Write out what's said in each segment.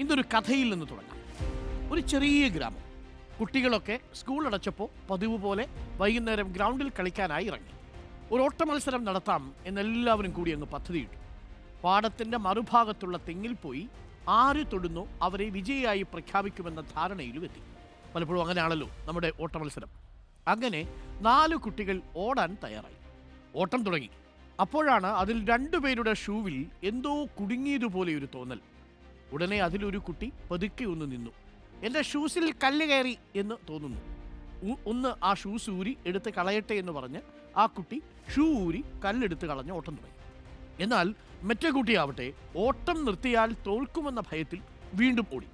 ഇന്നൊരു കഥയിൽ നിന്ന് തുടങ്ങാം. ഒരു ചെറിയ ഗ്രാമം. കുട്ടികളൊക്കെ സ്കൂൾ അടച്ചപ്പോൾ പതിവ് പോലെ വൈകുന്നേരം ഗ്രൗണ്ടിൽ കളിക്കാനായി ഇറങ്ങി. ഒരു ഓട്ട മത്സരം നടത്താം എന്നെല്ലാവരും കൂടി അങ്ങ് പദ്ധതിയിട്ടു. പാടത്തിൻ്റെ മറുഭാഗത്തുള്ള തെങ്ങിൽ പോയി ആര് തൊടുന്നോ അവരെ വിജയിയായി പ്രഖ്യാപിക്കുമെന്ന ധാരണയിലും എത്തി. പലപ്പോഴും അങ്ങനെയാണല്ലോ നമ്മുടെ ഓട്ട മത്സരം. അങ്ങനെ 4 കുട്ടികൾ ഓടാൻ തയ്യാറായി. ഓട്ടം തുടങ്ങി. അപ്പോഴാണ് അതിൽ 2 പേരുടെ ഷൂവിൽ എന്തോ കുടുങ്ങിയതുപോലെ ഒരു തോന്നൽ. ഉടനെ അതിലൊരു കുട്ടി പതുക്കെ ഒന്ന് നിന്നു. എൻ്റെ ഷൂസിൽ കല്ല് കയറി എന്ന് തോന്നുന്നു. ഒന്ന് ആ ഷൂസ് ഊരി എടുത്ത് കളയട്ടെ എന്ന് പറഞ്ഞ് ആ കുട്ടി ഷൂ ഊരി കല്ലെടുത്ത് കളഞ്ഞ് ഓട്ടം തുടങ്ങി. എന്നാൽ മറ്റേ കുട്ടിയാവട്ടെ ഓട്ടം നിർത്തിയാൽ തോൽക്കുമെന്ന ഭയത്തിൽ വീണ്ടും ഓടി.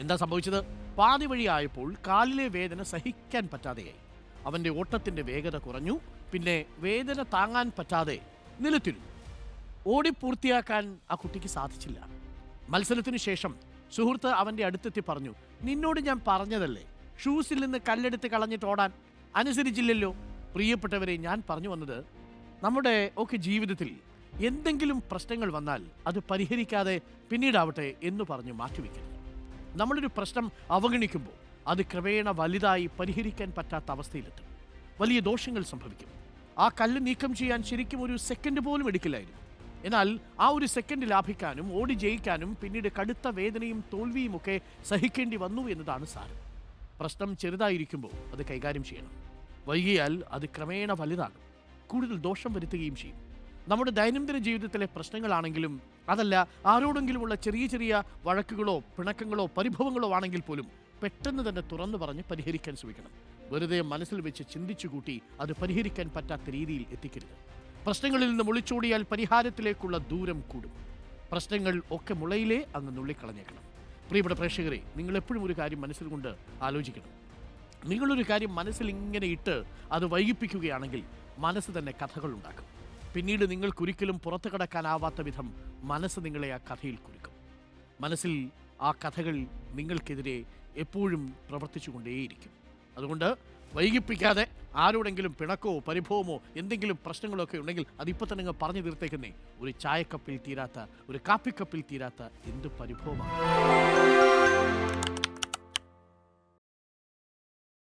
എന്താ സംഭവിച്ചത്? പാതി വഴിയായപ്പോൾ കാലിലെ വേദന സഹിക്കാൻ പറ്റാതെയായി. അവൻ്റെ ഓട്ടത്തിൻ്റെ വേഗത കുറഞ്ഞു. പിന്നെ വേദന താങ്ങാൻ പറ്റാതെ നിലത്തിരുന്നു. ഓടി പൂർത്തിയാക്കാൻ ആ കുട്ടിക്ക് സാധിച്ചില്ല. മത്സരത്തിനു ശേഷം സുഹൃത്ത് അവൻ്റെ അടുത്തെത്തി പറഞ്ഞു, നിന്നോട് ഞാൻ പറഞ്ഞതല്ലേ ഷൂസിൽ നിന്ന് കല്ലെടുത്ത് കളഞ്ഞിട്ട് ഓടാൻ, അനുസരിച്ചില്ലല്ലോ. പ്രിയപ്പെട്ടവരെ, ഞാൻ പറഞ്ഞു വന്നത് നമ്മുടെ ഒക്കെ ജീവിതത്തിൽ എന്തെങ്കിലും പ്രശ്നങ്ങൾ വന്നാൽ അത് പരിഹരിക്കാതെ പിന്നീടാവട്ടെ എന്ന് പറഞ്ഞ് മാറ്റിവെക്കരുത്. നമ്മളൊരു പ്രശ്നം അവഗണിക്കുമ്പോൾ അത് ക്രമേണ വലുതായി പരിഹരിക്കാൻ പറ്റാത്ത അവസ്ഥയിലെത്തും. വലിയ ദോഷങ്ങൾ സംഭവിക്കും. ആ കല്ല് നീക്കം ചെയ്യാൻ ശരിക്കും ഒരു സെക്കൻഡ് പോലും എടുക്കില്ലായിരുന്നു. എന്നാൽ ആ ഒരു സെക്കൻഡ് ലാഭിക്കാനും ഓടി ജയിക്കാനും പിന്നീട് കടുത്ത വേദനയും തോൽവിയും ഒക്കെ സഹിക്കേണ്ടി വന്നു എന്നതാണ് സാരം. പ്രശ്നം ചെറുതായിരിക്കുമ്പോൾ അത് കൈകാര്യം ചെയ്യണം. വൈകിയാൽ അത് ക്രമേണ വലുതാകും, കൂടുതൽ ദോഷം വരുത്തുകയും ചെയ്യും. നമ്മുടെ ദൈനംദിന ജീവിതത്തിലെ പ്രശ്നങ്ങളാണെങ്കിലും അതല്ല ആരോടെങ്കിലുമുള്ള ചെറിയ ചെറിയ വഴക്കുകളോ പിണക്കങ്ങളോ പരിഭവങ്ങളോ ആണെങ്കിൽ പോലും പെട്ടെന്ന് തന്നെ തുറന്നു പറഞ്ഞ് പരിഹരിക്കാൻ ശ്രമിക്കണം. വെറുതെ മനസ്സിൽ വെച്ച് ചിന്തിച്ചു കൂട്ടി അത് പരിഹരിക്കാൻ പറ്റാത്ത രീതിയിൽ എത്തിക്കരുത്. പ്രശ്നങ്ങളിൽ നിന്ന് ഒളിച്ചോടിയാൽ പരിഹാരത്തിലേക്കുള്ള ദൂരം കൂടും. പ്രശ്നങ്ങൾ ഒക്കെ മുളയിലേ അങ്ങ് നുള്ളിക്കളഞ്ഞേക്കണം. പ്രിയപ്പെട്ട പ്രേക്ഷകരെ, നിങ്ങൾ എപ്പോഴും ഒരു കാര്യം മനസ്സിൽ കൊണ്ട് ആലോചിക്കണം. നിങ്ങളൊരു കാര്യം മനസ്സിൽ ഇങ്ങനെ ഇട്ട് അത് വൈകിപ്പിക്കുകയാണെങ്കിൽ മനസ്സ് തന്നെ കഥകൾ ഉണ്ടാക്കും. പിന്നീട് നിങ്ങൾക്കൊരിക്കലും പുറത്തു കടക്കാനാവാത്ത വിധം മനസ്സ് നിങ്ങളെ ആ കഥയിൽ കുരുക്കും. മനസ്സിൽ ആ കഥകൾ നിങ്ങൾക്കെതിരെ എപ്പോഴും പ്രവർത്തിച്ചു കൊണ്ടേയിരിക്കും. അതുകൊണ്ട് വൈകിപ്പിക്കാതെ ആരോടെങ്കിലും പിണക്കമോ പരിഭവമോ എന്തെങ്കിലും പ്രശ്നങ്ങളോ ഒക്കെ ഉണ്ടെങ്കിൽ അതിപ്പോൾ തന്നെ നിങ്ങൾ പറഞ്ഞു തീർത്തേക്കുന്നേ. ഒരു ചായക്കപ്പിൽ തീരാത്ത, ഒരു കാപ്പിക്കപ്പിൽ തീരാത്ത എന്ത് പരിഭവമാണ്.